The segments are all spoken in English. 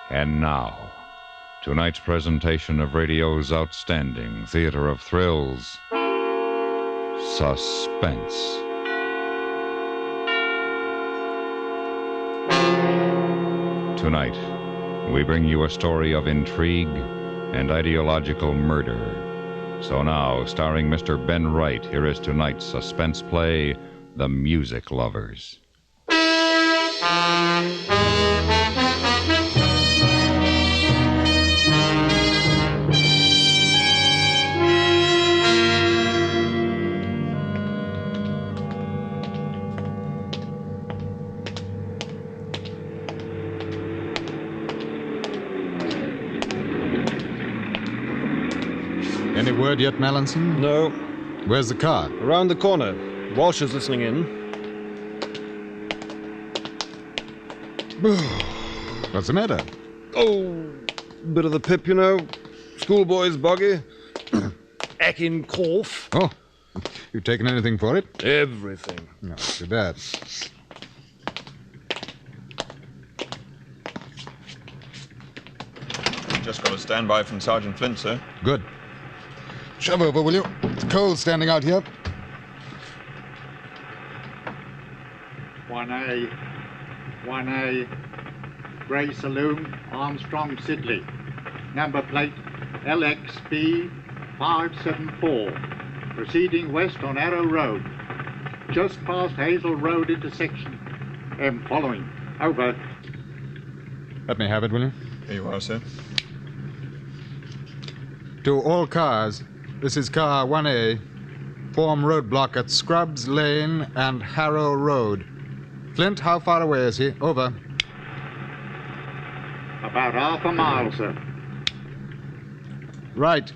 And now, tonight's presentation of radio's outstanding theater of thrills, Suspense. Tonight, we bring you a story of intrigue and ideological murder. So now, starring Mr. Ben Wright, here is tonight's suspense play, The Music Lovers. Any word yet, Mallinson? No. Where's the car? Around the corner. Walsh is listening in. What's the matter? Oh, bit of the pip, you know. Schoolboy's boggy. Achin cough. Oh, you taken anything for it? Everything. No, too bad. Just got a standby from Sergeant Flint, sir. Good. Shove over, will you? It's cold standing out here. 1A. 1A. Grey Saloon, Armstrong, Sidley. Number plate LXB 574. Proceeding west on Arrow Road. Just past Hazel Road intersection. Am following. Over. Let me have it, will you? Here you are, sir. To all cars, this is car 1A. Form roadblock at Scrubs Lane and Harrow Road. Flint, how far away is he? Over. About half a mile, sir. Right.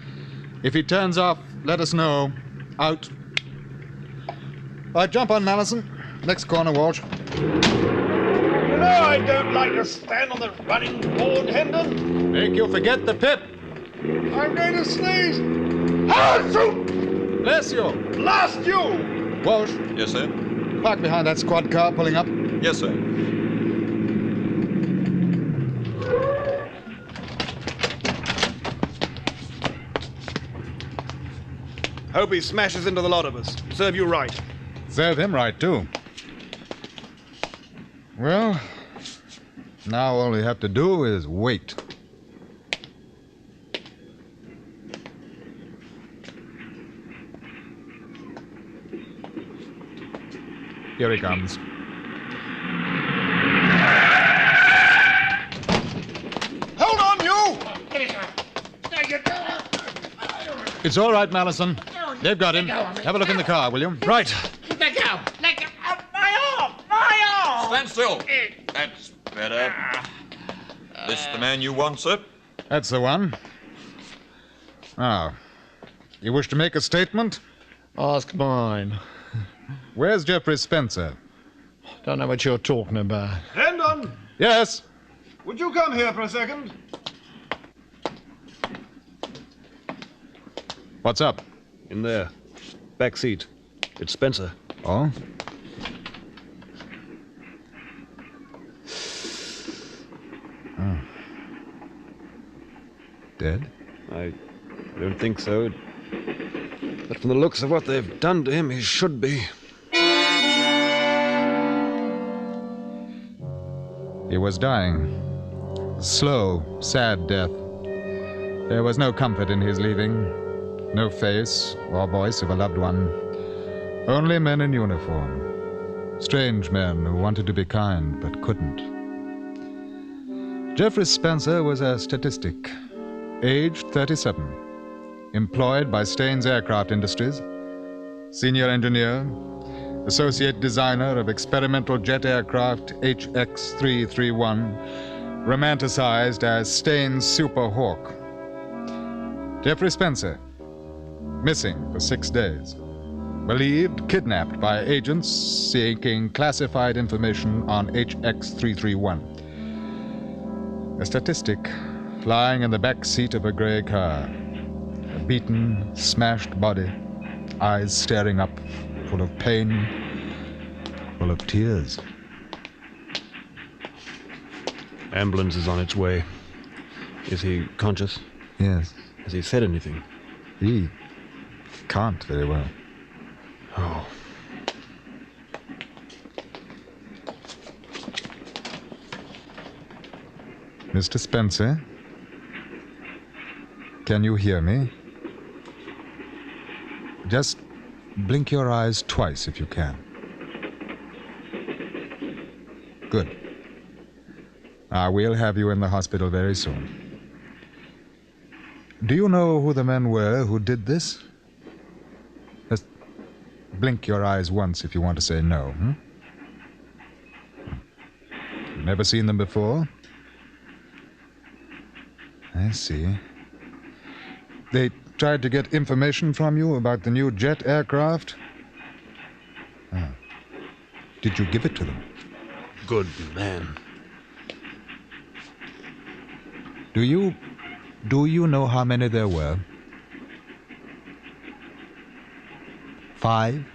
If he turns off, let us know. Out. Right, jump on, Mallinson. Next corner, Walsh. You know I don't like to stand on the running board, Hendon. Make you forget the pip. I'm going to sneeze. Shoot! Bless you. Blast you! Walsh, Yes, sir? park behind that squad car pulling up. Yes, sir. Hope he smashes into the lot of us. Serve you right. Serve him right, too. Well, now all we have to do is wait. Here he comes. Hold on, you! It's all right, Mallinson. They've got him. Have a look in the car, will you? Right. Let go! Let go! My arm! My arm! Stand still. That's better. This the man you want, sir? That's the one. Now, you wish to make a statement? Ask mine. Where's Jeffrey Spencer? Don't know what you're talking about. Hendon, Yes? would you come here for a second? What's up? In there. Back seat. It's Spencer. Oh? Oh. Dead? I don't think so. But from the looks of what they've done to him, he should be. He was dying. A slow, sad death. There was no comfort in his leaving. No face or voice of a loved one. Only men in uniform. Strange men who wanted to be kind but couldn't. Jeffrey Spencer was a statistic. Aged 37. Employed by Staines Aircraft Industries. Senior engineer. Associate designer of experimental jet aircraft HX-331. Romanticized as Staines Super Hawk. Jeffrey Spencer. Missing for 6 days. Believed kidnapped by agents seeking classified information on HX-331. A statistic flying in the back seat of a gray car. A beaten, smashed body, eyes staring up, full of pain, full of tears. Ambulance is on its way. Is he conscious? Yes. Has he said anything? He can't very well. Oh. Mr. Spencer? Can you hear me? Just blink your eyes twice if you can. Good. I will have you in the hospital very soon. Do you know who the men were who did this? Just blink your eyes once if you want to say no. You've never seen them before? I see. They tried to get information from you about the new jet aircraft? Ah. Did you give it to them? Good man. Do you know how many there were? 5?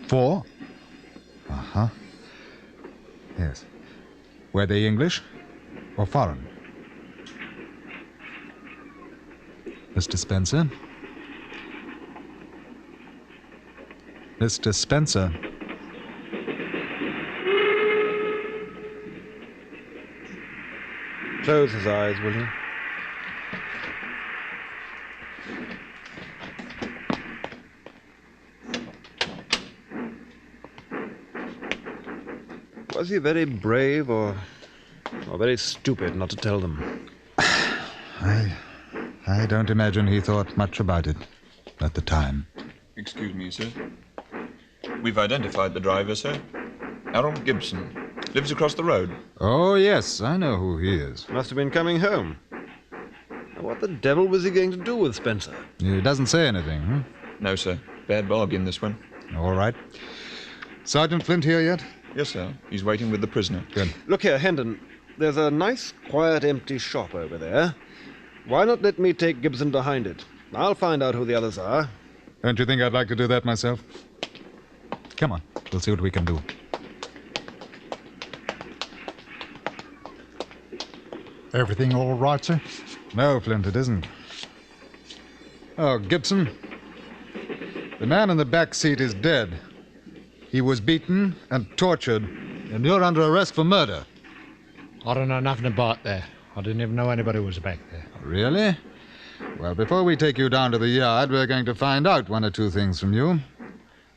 4? Uh-huh. Yes. Were they English or foreign? Mr. Spencer? Mr. Spencer? Close his eyes, will you? Was he very brave or very stupid not to tell them? I don't imagine he thought much about it at the time. Excuse me, sir. We've identified the driver, sir. Aaron Gibson. Lives across the road. Oh, yes, I know who he is. Must have been coming home. What the devil was he going to do with Spencer? He doesn't say anything, No, sir. Bad bargain, this one. All right. Sergeant Flint here yet? Yes, sir. He's waiting with the prisoner. Good. Look here, Hendon. There's a nice, quiet, empty shop over there. Why not let me take Gibson behind it? I'll find out who the others are. Don't you think I'd like to do that myself? Come on, we'll see what we can do. Everything all right, sir? No, Flint, it isn't. Oh, Gibson. The man in the back seat is dead. He was beaten and tortured, and you're under arrest for murder. I don't know nothing about that. I didn't even know anybody was back there. Really? Well, before we take you down to the yard, we're going to find out one or two things from you.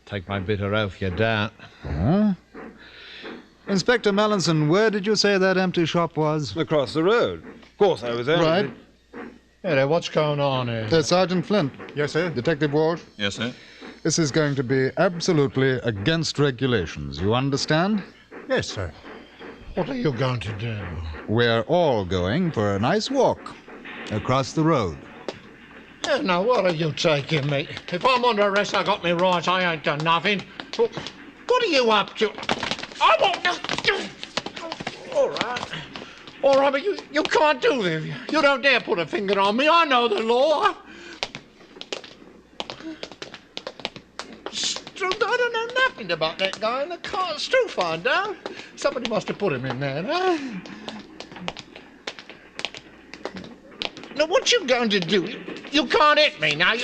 Take my bitter oath you don't. Oh? Inspector Mallinson, where did you say that empty shop was? Across the road. Of course I was there. Right. Hey there, what's going on here? Sergeant Flint. Yes, sir. Detective Walsh. Yes, sir. This is going to be absolutely against regulations. You understand? Yes, sir. What are you going to do? We're all going for a nice walk across the road. Yeah, now, what are you taking me? If I'm under arrest, I got me rights. I ain't done nothing. What are you up to? I won't... All right. All right, but you can't do this. You don't dare put a finger on me. I know the law. I don't know nothing about that guy in the car. It's true, find out. Somebody must have put him in there, huh? Now, what you going to do? You can't hit me now.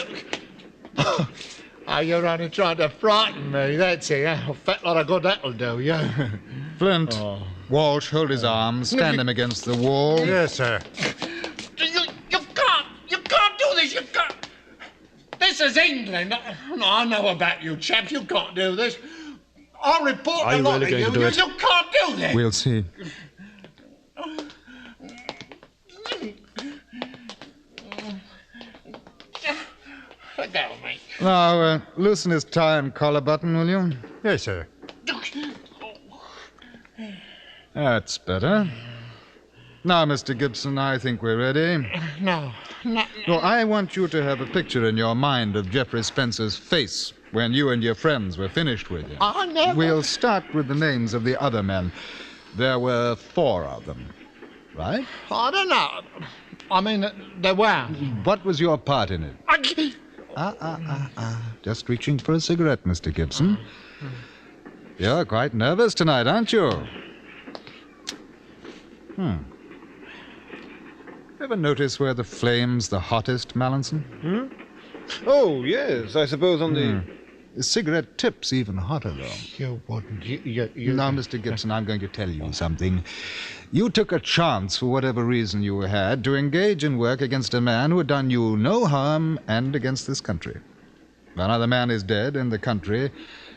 You're only trying to frighten me. That's it. Huh? A fat lot of good that'll do, yeah. Flint, Walsh, hold his arms. Stand him against the wall. Yes, sir. You can't do this. You can't. This is England. I know about you chaps. You can't do this. I'll report the lot of you. You can't do this. We'll see. Let go of me. Now, loosen his tie and collar button, will you? Yes, sir. That's better. Now, Mr. Gibson, I think we're ready. No. No, I want you to have a picture in your mind of Jeffrey Spencer's face when you and your friends were finished with him. I never... We'll start with the names of the other men. There were 4 of them, right? I don't know. I mean, there were. What was your part in it? Just reaching for a cigarette, Mr. Gibson. You're quite nervous tonight, aren't you? Ever notice where the flame's the hottest, Mallinson? Oh, yes, I suppose on the... The cigarette tip's even hotter, though. You wouldn't. Now, Mr. Gibson, I'm going to tell you something. You took a chance, for whatever reason you had, to engage in work against a man who had done you no harm and against this country. Now the man is dead, and the country,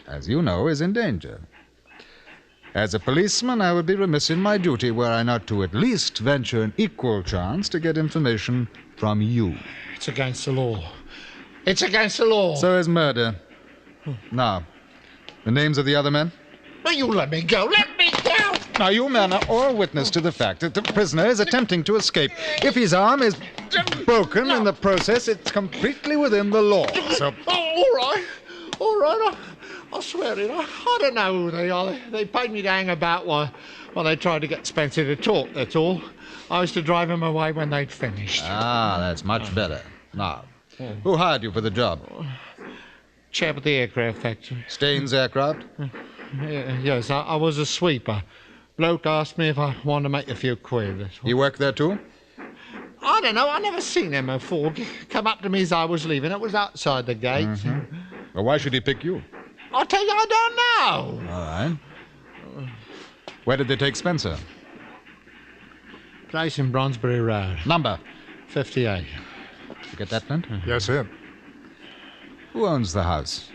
as you know, is in danger. As a policeman, I would be remiss in my duty were I not to at least venture an equal chance to get information from you. It's against the law. It's against the law. So is murder. Now, the names of the other men? Now, you let me go. Let me go! Now, you men are all witness to the fact that the prisoner is attempting to escape. If his arm is broken in the process, it's completely within the law. So... Oh, all right. I swear it. I don't know who they are. They paid me to hang about while they tried to get Spencer to talk, that's all. I was to drive him away when they'd finished. Ah, that's much better. Now, who hired you for the job? Chap at the aircraft factory. Staines Aircraft? Yes, I was a sweeper. Bloke asked me if I wanted to make a few quid. You work there too? I don't know. I never seen him before. Come up to me as I was leaving. It was outside the gate. Well, why should he pick you? I'll tell you, I don't know. All right. Where did they take Spencer? Place in Bronsbury Road. Number? 58. You get that, Flint? Yes, sir. Who owns the house?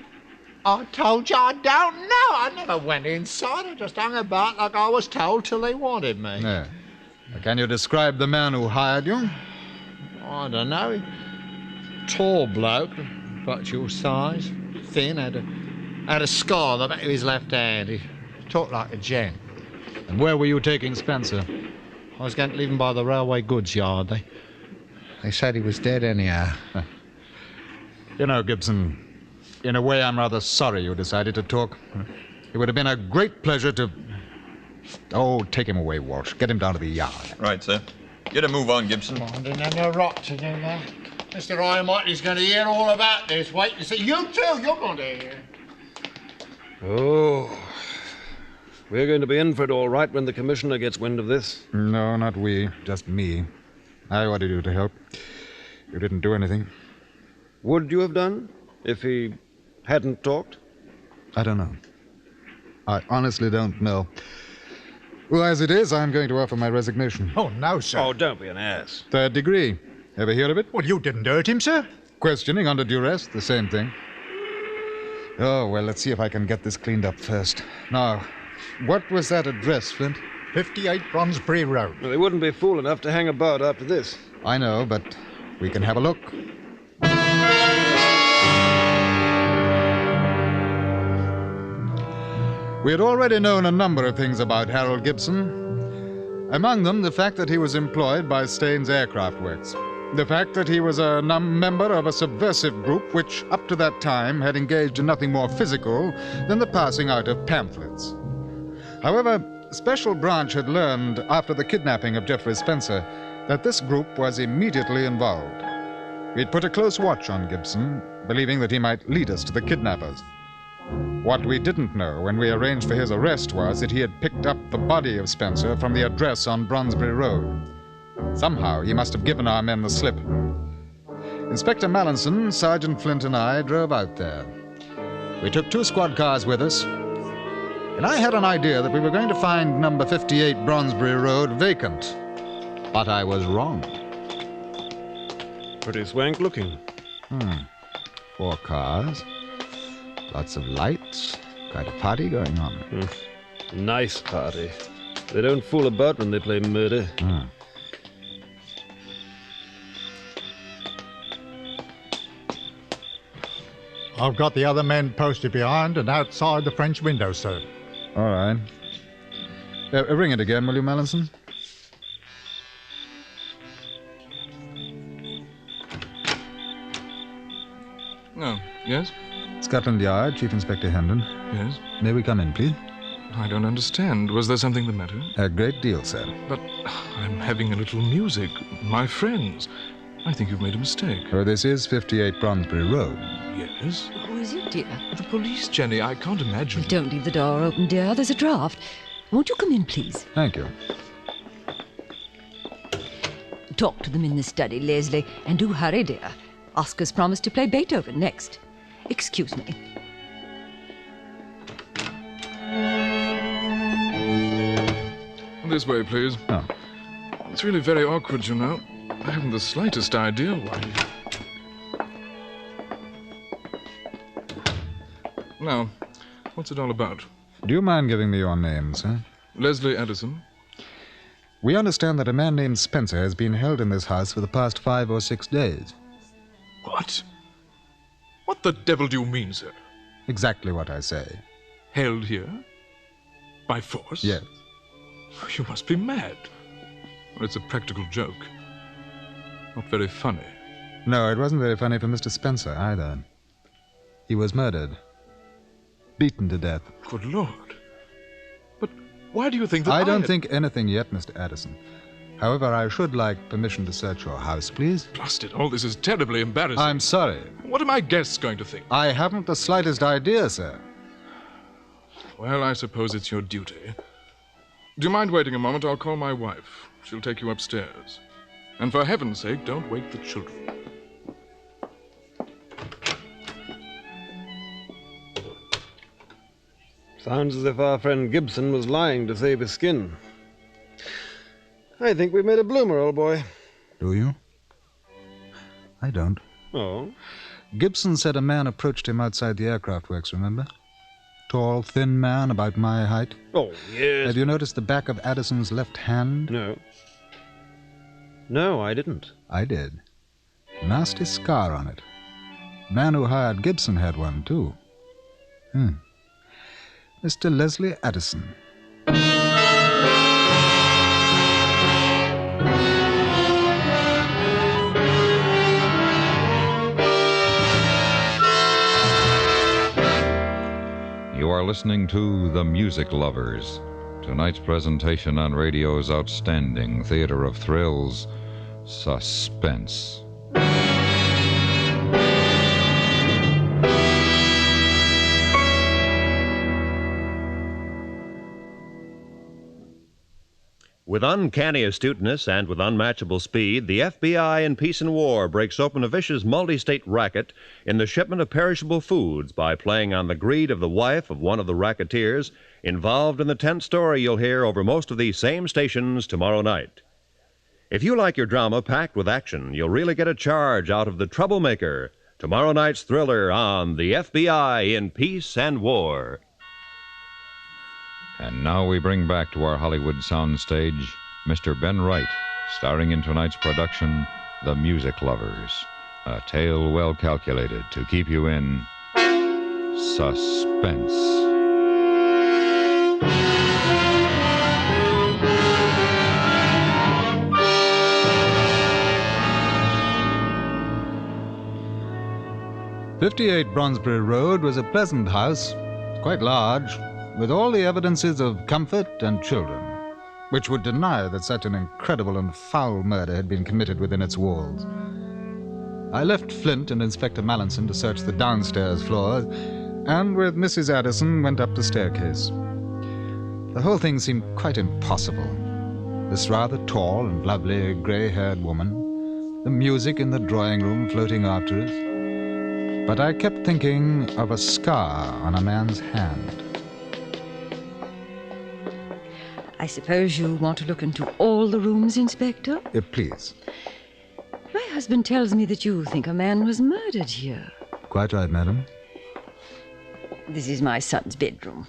I told you I don't know. I never went inside. I just hung about like I was told till they wanted me. Yeah. Can you describe the man who hired you? I don't know. Tall bloke, about your size, thin, had a scar on the back of his left hand. He talked like a gent. And where were you taking Spencer? I was going to leave him by the railway goods yard. They said he was dead anyhow. You know, Gibson, in a way I'm rather sorry you decided to talk. It would have been a great pleasure to... Oh, take him away, Walsh. Get him down to the yard. Right, sir. Get a move on, Gibson. I didn't have no right to do that. Mr. Almighty's going to hear all about this. Wait and see. You too, you're going to hear. Oh, we're going to be in for it all right when the commissioner gets wind of this. No, not we. Just me. I wanted you to help. You didn't do anything. Would you have done if he hadn't talked? I don't know. I honestly don't know. Well, as it is, I'm going to offer my resignation. Oh, no, sir. Oh, don't be an ass. 3rd degree. Ever hear of it? Well, you didn't hurt him, sir. Questioning under duress, the same thing. Oh, well, let's see if I can get this cleaned up first. Now, what was that address, Flint? 58 Bronsbury Road. Well, they wouldn't be fool enough to hang about after this. I know, but we can have a look. We had already known a number of things about Harold Gibson. Among them, the fact that he was employed by Staines Aircraft Works. The fact that he was a member of a subversive group which, up to that time, had engaged in nothing more physical than the passing out of pamphlets. However, Special Branch had learned, after the kidnapping of Geoffrey Spencer, that this group was immediately involved. We'd put a close watch on Gibson, believing that he might lead us to the kidnappers. What we didn't know when we arranged for his arrest was that he had picked up the body of Spencer from the address on Bronsbury Road. Somehow he must have given our men the slip. Inspector Mallinson, Sergeant Flint, and I drove out there. We took 2 squad cars with us, and I had an idea that we were going to find number 58 Bronsbury Road vacant. But I was wrong. Pretty swank looking. 4 cars. Lots of lights. Quite a party going on. Nice party. They don't fool about when they play murder. I've got the other men posted behind and outside the French window, sir. All right. Ring it again, will you, Mallinson? Oh, yes? Scotland Yard, Chief Inspector Hendon. Yes? May we come in, please? I don't understand. Was there something the matter? A great deal, sir. But I'm having a little music. My friends. I think you've made a mistake. Oh, this is 58 Bronsbury Road. Yes? Who is it, dear? The police, Jenny. I can't imagine. Well, don't leave the door open, dear. There's a draft. Won't you come in, please? Thank you. Talk to them in the study, Leslie, and do hurry, dear. Oscar's promised to play Beethoven next. Excuse me. This way, please. Oh. It's really very awkward, you know. I haven't the slightest idea why. Now, what's it all about? Do you mind giving me your name, sir? Leslie Addison. We understand that a man named Spencer has been held in this house for the past 5 or 6 days. What? What the devil do you mean, sir? Exactly what I say. Held here? By force? Yes. You must be mad. Well, it's a practical joke. Not very funny. No, it wasn't very funny for Mr. Spencer either. He was murdered. Beaten to death. Good Lord. But why do you think that I don't think anything yet, Mr. Addison. However, I should like permission to search your house, please. Blast it, all this is terribly embarrassing. I'm sorry. What are my guests going to think? I haven't the slightest idea, sir. Well, I suppose it's your duty. Do you mind waiting a moment? I'll call my wife. She'll take you upstairs. And for heaven's sake, don't wake the children. Sounds as if our friend Gibson was lying to save his skin. I think we've made a bloomer, old boy. Do you? I don't. Oh? Gibson said a man approached him outside the aircraft works, remember? Tall, thin man, about my height. Oh, yes. Have you noticed the back of Addison's left hand? No. No, I didn't. I did. Nasty scar on it. The man who hired Gibson had one, too. Mr. Leslie Addison. You are listening to The Music Lovers, tonight's presentation on radio's outstanding theater of thrills, Suspense. With uncanny astuteness and with unmatchable speed, the FBI in Peace and War breaks open a vicious multi-state racket in the shipment of perishable foods by playing on the greed of the wife of one of the racketeers involved in the tense story you'll hear over most of these same stations tomorrow night. If you like your drama packed with action, you'll really get a charge out of The Troublemaker, tomorrow night's thriller on the FBI in Peace and War. And now we bring back to our Hollywood soundstage Mr. Ben Wright, starring in tonight's production, The Music Lovers, a tale well calculated to keep you in suspense. "58 Bronsbury Road was a pleasant house, quite large, with all the evidences of comfort and children, which would deny that such an incredible and foul murder had been committed within its walls. I left Flint and Inspector Mallinson to search the downstairs floors, and with Mrs. Addison went up the staircase. The whole thing seemed quite impossible. This rather tall and lovely grey-haired woman, the music in the drawing room floating after us. But I kept thinking of a scar on a man's hand. I suppose you want to look into all the rooms, Inspector? Please. My husband tells me that you think a man was murdered here. Quite right, madam. This is my son's bedroom.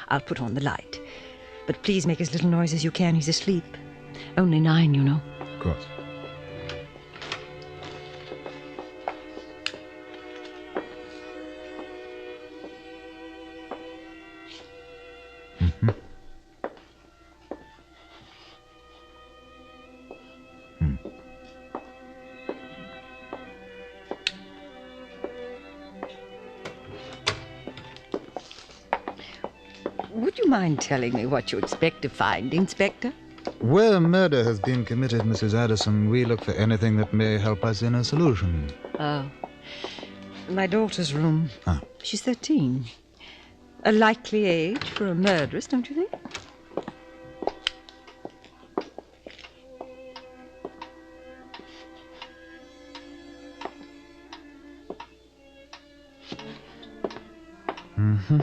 I'll put on the light. But please make as little noise as you can. He's asleep. Only 9, you know. Of course. Would you mind telling me what you expect to find, Inspector? Where a murder has been committed, Mrs. Addison, we look for anything that may help us in a solution. Oh. My daughter's room. Ah. She's 13. A likely age for a murderess, don't you think? Mm-hmm.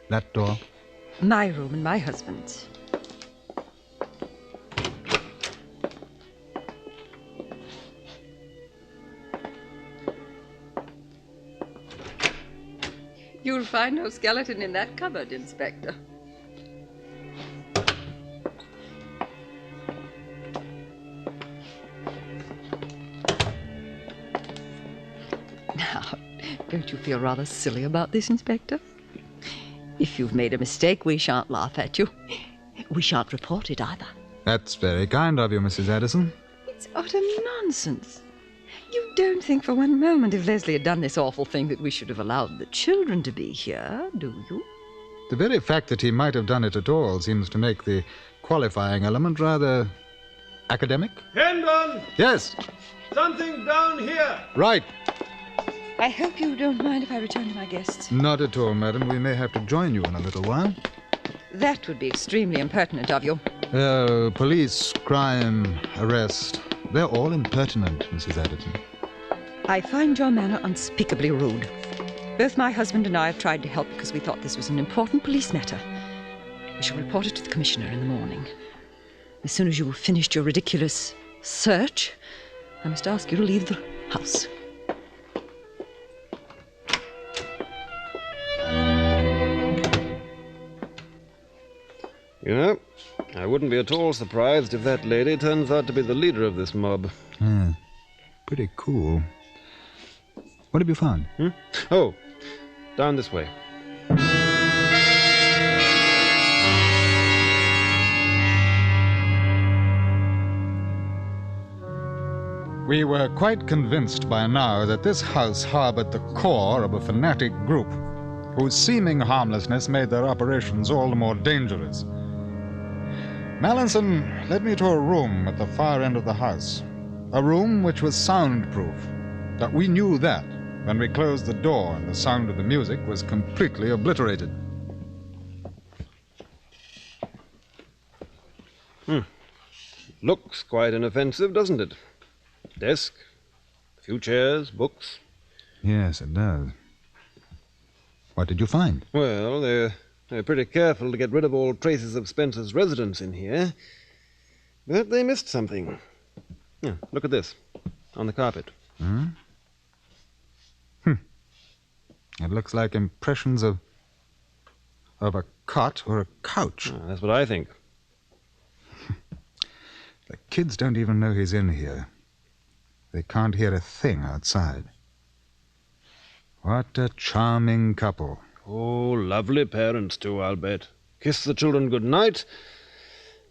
That door? My room and my husband's. You'll find no skeleton in that cupboard, Inspector. Now, don't you feel rather silly about this, Inspector? If you've made a mistake, we shan't laugh at you. We shan't report it either. That's very kind of you, Mrs. Addison. It's utter nonsense. You don't think for one moment if Leslie had done this awful thing that we should have allowed the children to be here, do you? The very fact that he might have done it at all seems to make the qualifying element rather academic. Hendon! Yes. Something down here! Right. I hope you don't mind if I return to my guests. Not at all, madam. We may have to join you in a little while. That would be extremely impertinent of you. Police, crime, arrest. They're all impertinent, Mrs. Addison. I find your manner unspeakably rude. Both my husband and I have tried to help because we thought this was an important police matter. We shall report it to the commissioner in the morning. As soon as you have finished your ridiculous search, I must ask you to leave the house. You know, I wouldn't be at all surprised if that lady turns out to be the leader of this mob. Pretty cool. What have you found? Oh, down this way. We were quite convinced by now that this house harbored the core of a fanatic group whose seeming harmlessness made their operations all the more dangerous. Mallinson led me to a room at the far end of the house, a room which was soundproof, but we knew that when we closed the door and the sound of the music was completely obliterated. Looks quite inoffensive, doesn't it? Desk, a few chairs, books. Yes, it does. What did you find? Well, they're pretty careful to get rid of all traces of Spencer's residence in here. But they missed something. Yeah, look at this, on the carpet. It looks like impressions of a cot or a couch. That's what I think. The kids don't even know he's in here. They can't hear a thing outside. What a charming couple. Oh, lovely parents, too, I'll bet. Kiss the children good night,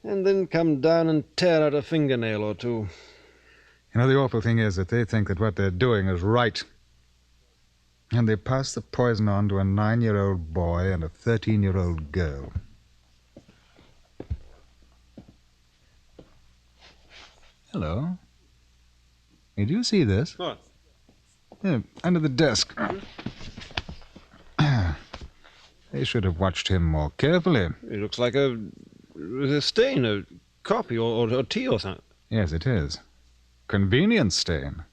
and then come down and tear out a fingernail or two. You know, the awful thing is that they think that what they're doing is right. And they pass the poison on to a 9-year-old boy and a 13-year-old girl. Hello. Did you see this? What? Yeah, under the desk. They should have watched him more carefully. It looks like a stain, a coffee or tea or something. Yes, it is. Convenience stain.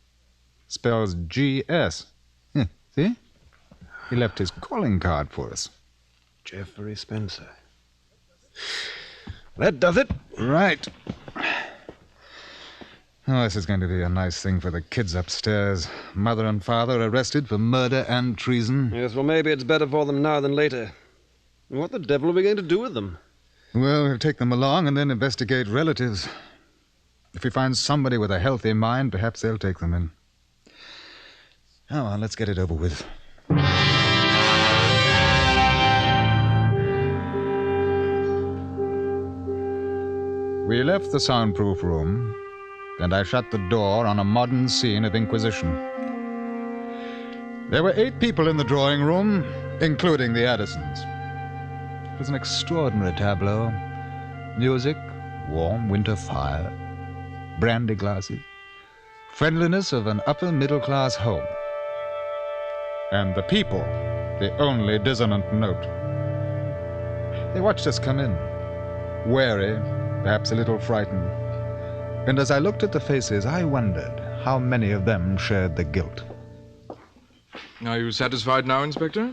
Spells G.S. See? He left his calling card for us. Geoffrey Spencer. That does it. Right. Oh, this is going to be a nice thing for the kids upstairs. Mother and father arrested for murder and treason. Yes, well, maybe it's better for them now than later. What the devil are we going to do with them? Well, we'll take them along and then investigate relatives. If we find somebody with a healthy mind, perhaps they'll take them in. Now on, let's get it over with. We left the soundproof room, and I shut the door on a modern scene of Inquisition. There were 8 people in the drawing room, including the Addisons. It was an extraordinary tableau. Music, warm winter fire, brandy glasses, friendliness of an upper-middle-class home. And the people, the only dissonant note. They watched us come in, wary, perhaps a little frightened. And as I looked at the faces, I wondered how many of them shared the guilt. Are you satisfied now, Inspector?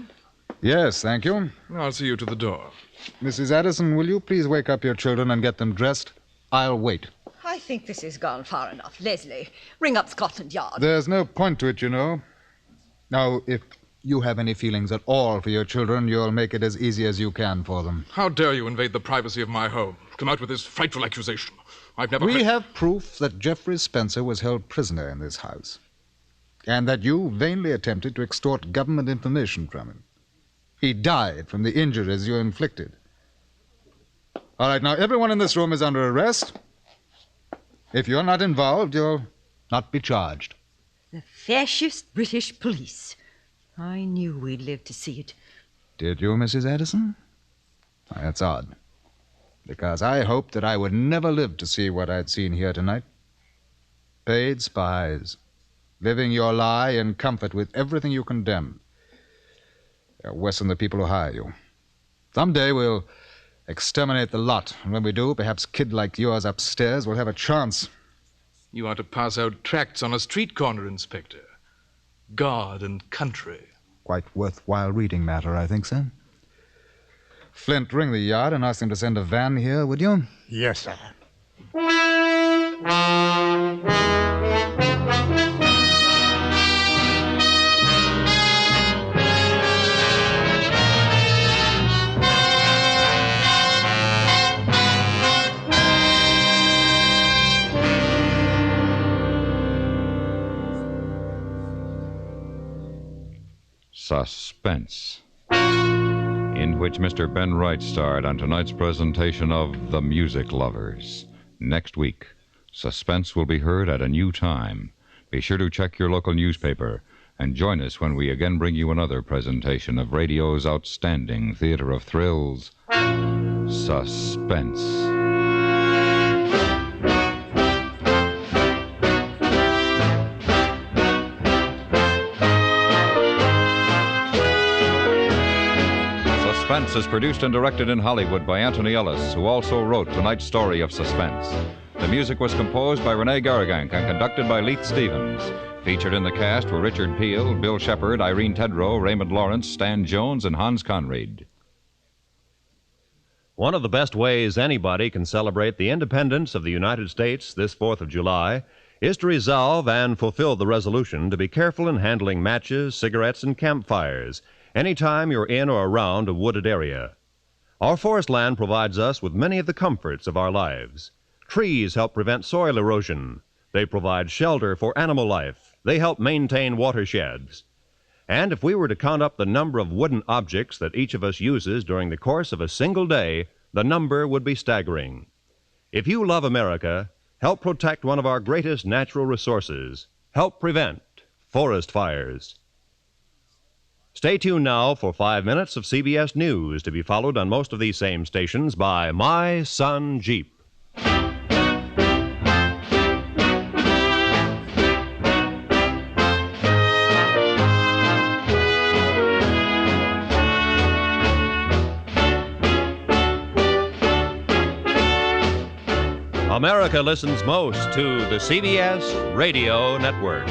Yes, thank you. I'll see you to the door. Mrs. Addison, will you please wake up your children and get them dressed? I'll wait. I think this has gone far enough. Leslie, ring up Scotland Yard. There's no point to it, you know. Now, if you have any feelings at all for your children, you'll make it as easy as you can for them. How dare you invade the privacy of my home? Come out with this frightful accusation. I've never... We have proof that Geoffrey Spencer was held prisoner in this house, and that you vainly attempted to extort government information from him. He died from the injuries you inflicted. All right, now, everyone in this room is under arrest. If you're not involved, you'll not be charged. The fascist British police. I knew we'd live to see it. Did you, Mrs. Addison? That's odd, because I hoped that I would never live to see what I'd seen here tonight. Paid spies, living your lie in comfort with everything you condemn. They're worse than the people who hire you. Someday we'll exterminate the lot, and when we do, perhaps a kid like yours upstairs will have a chance. You are to pass out tracts on a street corner, Inspector. God and country. Quite worthwhile reading matter, I think, sir. Flint, ring the yard and ask them to send a van here, would you? Yes, sir. Suspense, in which Mr. Ben Wright starred on tonight's presentation of The Music Lovers. Next week, Suspense will be heard at a new time. Be sure to check your local newspaper and join us when we again bring you another presentation of radio's outstanding theater of thrills, Suspense. Suspense is produced and directed in Hollywood by Anthony Ellis, who also wrote tonight's story of Suspense. The music was composed by Rene Garrigank and conducted by Leith Stevens. Featured in the cast were Richard Peel, Bill Shepard, Irene Tedrow, Raymond Lawrence, Stan Jones, and Hans Conried. One of the best ways anybody can celebrate the independence of the United States this 4th of July is to resolve and fulfill the resolution to be careful in handling matches, cigarettes, and campfires anytime you're in or around a wooded area. Our forest land provides us with many of the comforts of our lives. Trees help prevent soil erosion. They provide shelter for animal life. They help maintain watersheds. And if we were to count up the number of wooden objects that each of us uses during the course of a single day, the number would be staggering. If you love America, help protect one of our greatest natural resources. Help prevent forest fires. Stay tuned now for 5 minutes of CBS News, to be followed on most of these same stations by My Son Jeep. America listens most to the CBS Radio Network.